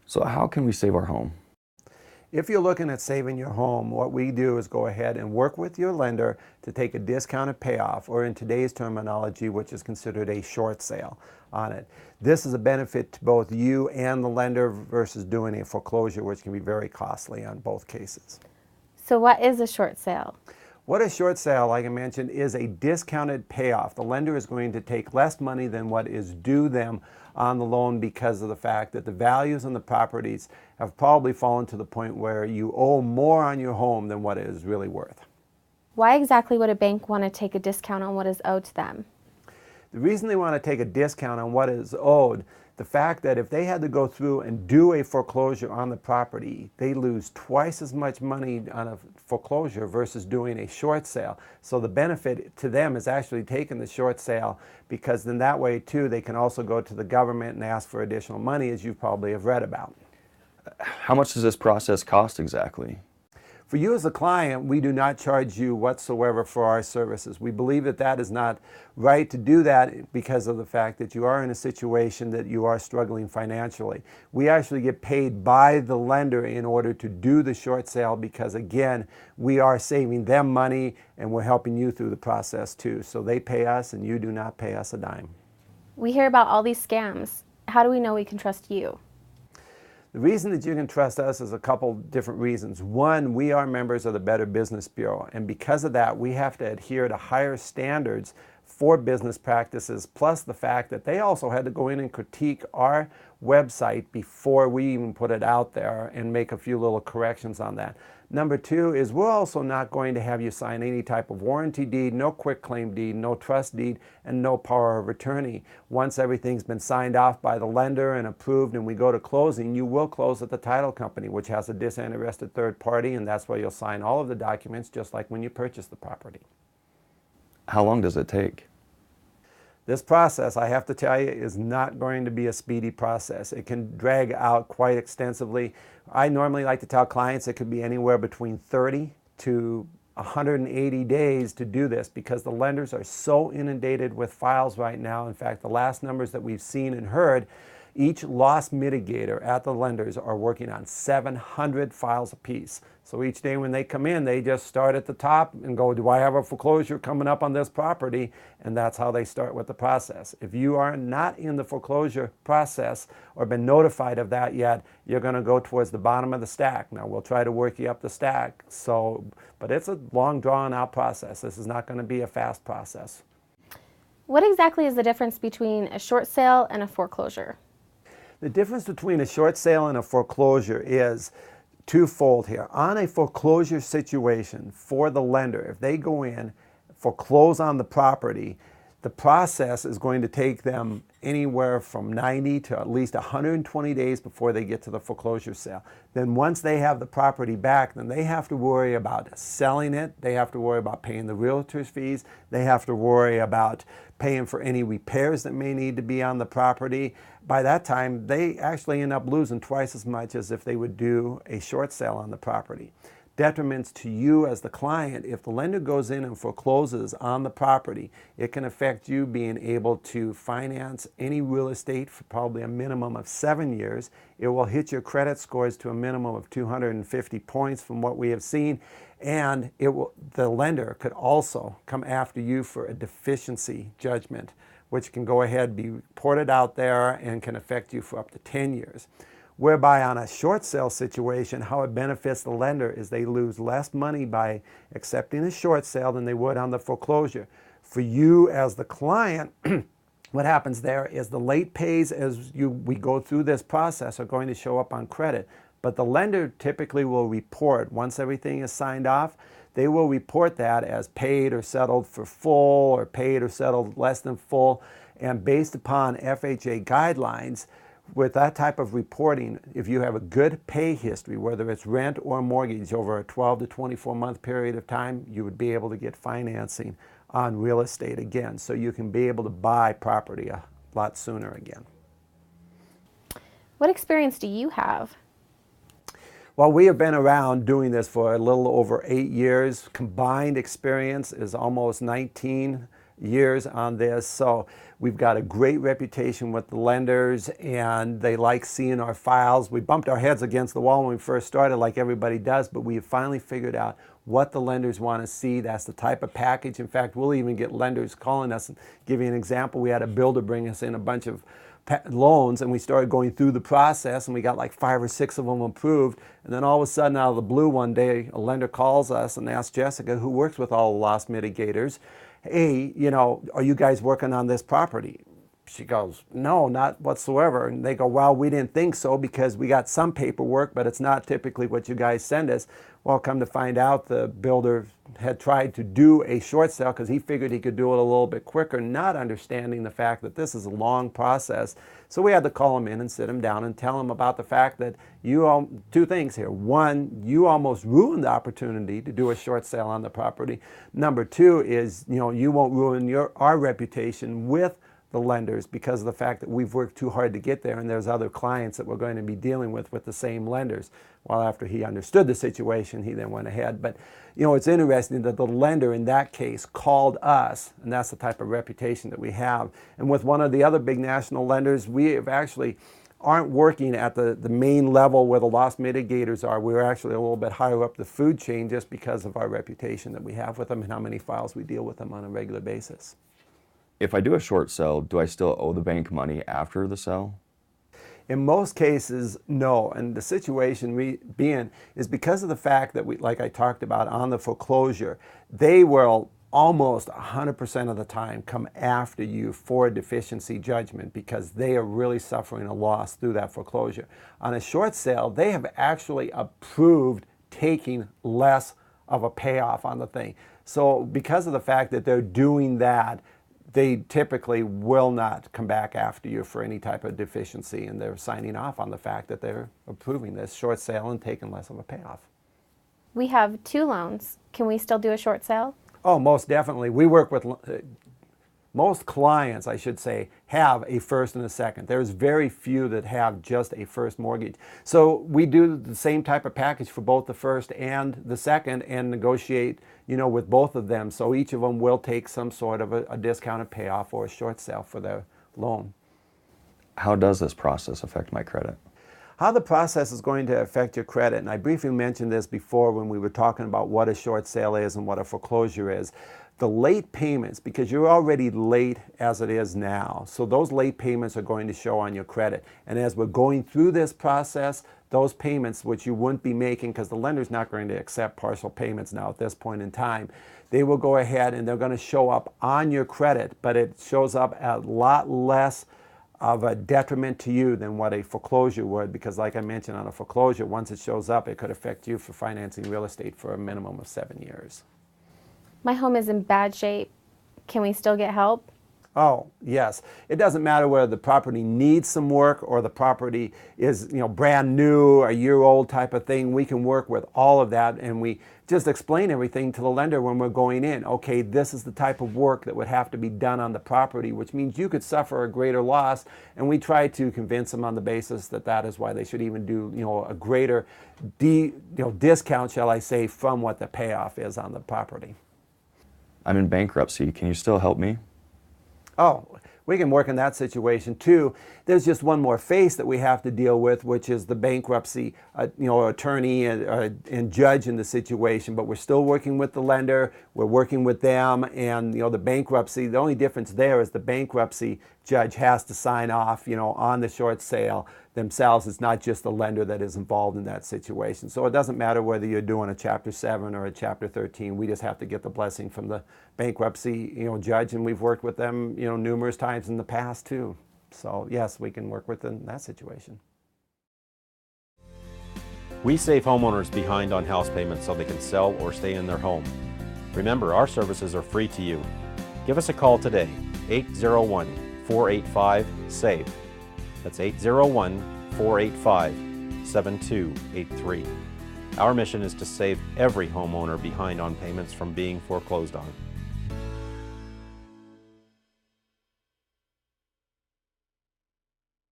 So how can we save our home? If you're looking at saving your home, what we do is go ahead and work with your lender to take a discounted payoff, or in today's terminology, which is considered a short sale on it. This is a benefit to both you and the lender versus doing a foreclosure, which can be very costly on both cases. So what is a short sale? What a short sale, like I mentioned, is a discounted payoff. The lender is going to take less money than what is due them on the loan because of the fact that the values on the properties have probably fallen to the point where you owe more on your home than what it is really worth. Why exactly would a bank want to take a discount on what is owed to them? The reason they want to take a discount on what is owed, the fact that if they had to go through and do a foreclosure on the property, they lose twice as much money on a foreclosure versus doing a short sale. So the benefit to them is actually taking the short sale, because then that way too they can also go to the government and ask for additional money, as you probably have read about. How much does this process cost exactly? For you as a client, we do not charge you whatsoever for our services. We believe that that is not right to do that because of the fact that you are in a situation that you are struggling financially. We actually get paid by the lender in order to do the short sale because, again, we are saving them money and we're helping you through the process too. So they pay us and you do not pay us a dime. We hear about all these scams. How do we know we can trust you? The reason that you can trust us is a couple different reasons. One, we are members of the Better Business Bureau, and because of that, we have to adhere to higher standards for business practices, plus the fact that they also had to go in and critique our website before we even put it out there and make a few little corrections on that. Number two is we're also not going to have you sign any type of warranty deed, no quitclaim deed, no trust deed, and no power of attorney. Once everything's been signed off by the lender and approved and we go to closing, you will close at the title company, which has a disinterested third party, and that's where you'll sign all of the documents just like when you purchase the property. How long does it take? This process, I have to tell you, is not going to be a speedy process. It can drag out quite extensively. I normally like to tell clients it could be anywhere between 30 to 180 days to do this because the lenders are so inundated with files right now. In fact, the last numbers that we've seen and heard, each loss mitigator at the lenders are working on 700 files apiece. So each day when they come in, they just start at the top and go, do I have a foreclosure coming up on this property? And that's how they start with the process. If you are not in the foreclosure process or been notified of that yet, you're going to go towards the bottom of the stack. Now we'll try to work you up the stack. But it's a long drawn out process. This is not going to be a fast process. What exactly is the difference between a short sale and a foreclosure? The difference between a short sale and a foreclosure is twofold here. On a foreclosure situation for the lender, if they go in, foreclose on the property, the process is going to take them anywhere from 90 to at least 120 days before they get to the foreclosure sale. Then once they have the property back, then they have to worry about selling it. They have to worry about paying the realtor's fees. They have to worry about paying for any repairs that may need to be on the property. By that time, they actually end up losing twice as much as if they would do a short sale on the property. Detriments to you as the client, if the lender goes in and forecloses on the property, it can affect you being able to finance any real estate for probably a minimum of 7 years. It will hit your credit scores to a minimum of 250 points from what we have seen, and the lender could also come after you for a deficiency judgment, which can go ahead and be reported out there and can affect you for up to 10 years. Whereby on a short sale situation, how it benefits the lender is they lose less money by accepting a short sale than they would on the foreclosure. For you as the client, what happens there is the late pays as we go through this process are going to show up on credit. But the lender typically will report, once everything is signed off, they will report that as paid or settled for full or paid or settled less than full. And based upon FHA guidelines, with that type of reporting, if you have a good pay history, whether it's rent or mortgage over a 12 to 24 month period of time, you would be able to get financing on real estate again. So you can be able to buy property a lot sooner again. What experience do you have? Well, we have been around doing this for a little over 8 years. Combined experience is almost 19 years on this. So we've got a great reputation with the lenders, and they like seeing our files. We bumped our heads against the wall when we first started, like everybody does, but we have finally figured out what the lenders want to see. That's the type of package. In fact, we'll even get lenders calling us. And give you an example, we had a builder bring us in a bunch of loans, and we started going through the process, and we got like 5 or 6 of them approved. And then all of a sudden, out of the blue one day, a lender calls us and asks Jessica, who works with all the loss mitigators, hey, are you guys working on this property? She goes, no, not whatsoever. And they go, well, we didn't think so because we got some paperwork, but it's not typically what you guys send us. Well, come to find out, the builder had tried to do a short sale because he figured he could do it a little bit quicker, not understanding the fact that this is a long process. So we had to call him in and sit him down and tell him about the fact that two things here. One, you almost ruined the opportunity to do a short sale on the property. Number two is, you won't ruin our reputation with the lenders because of the fact that we've worked too hard to get there, and there's other clients that we're going to be dealing with the same lenders. Well, after he understood the situation, he then went ahead. But it's interesting that the lender in that case called us, and that's the type of reputation that we have. And with one of the other big national lenders, we have actually aren't working at the main level where the loss mitigators are. We're actually a little bit higher up the food chain just because of our reputation that we have with them and how many files we deal with them on a regular basis. If I do a short sale, do I still owe the bank money after the sale? In most cases, no. And the situation we be in is because of the fact that like I talked about on the foreclosure, they will almost 100% of the time come after you for a deficiency judgment because they are really suffering a loss through that foreclosure. On a short sale, they have actually approved taking less of a payoff on the thing. So because of the fact that they're doing that, they typically will not come back after you for any type of deficiency, and they're signing off on the fact that they're approving this short sale and taking less of a payoff. We have 2 loans. Can we still do a short sale? Oh, most definitely. We work with, most clients, I should say, have a first and a second. There's very few that have just a first mortgage. So we do the same type of package for both the first and the second and negotiate, with both of them. So each of them will take some sort of a discounted payoff or a short sale for their loan. How does this process affect my credit? How the process is going to affect your credit, and I briefly mentioned this before when we were talking about what a short sale is and what a foreclosure is. The late payments, because you're already late as it is now, so those late payments are going to show on your credit. And as we're going through this process, those payments, which you wouldn't be making because the lender's not going to accept partial payments now at this point in time, they will go ahead and they're going to show up on your credit, but it shows up a lot less of a detriment to you than what a foreclosure would, because like I mentioned, on a foreclosure, once it shows up, it could affect you for financing real estate for a minimum of 7 years. My home is in bad shape. Can we still get help? Oh, yes. It doesn't matter whether the property needs some work or the property is, brand new, a year old type of thing. We can work with all of that, and we just explain everything to the lender when we're going in. Okay, this is the type of work that would have to be done on the property, which means you could suffer a greater loss, and we try to convince them on the basis that that is why they should even do, a greater discount, shall I say, from what the payoff is on the property. I'm in bankruptcy. Can you still help me? Oh, we can work in that situation too. There's just one more face that we have to deal with, which is the bankruptcy, attorney and judge in the situation. But we're still working with the lender. We're working with them, and the bankruptcy. The only difference there is the bankruptcy judge has to sign off, on the short sale themselves. It's not just the lender that is involved in that situation. So it doesn't matter whether you're doing a Chapter 7 or a Chapter 13. We just have to get the blessing from the bankruptcy, judge, and we've worked with them, numerous times in the past too. So yes, we can work with them in that situation. We save homeowners behind on house payments so they can sell or stay in their home. Remember, our services are free to you. Give us a call today, 801-485-SAVE. That's 801-485-7283. Our mission is to save every homeowner behind on payments from being foreclosed on.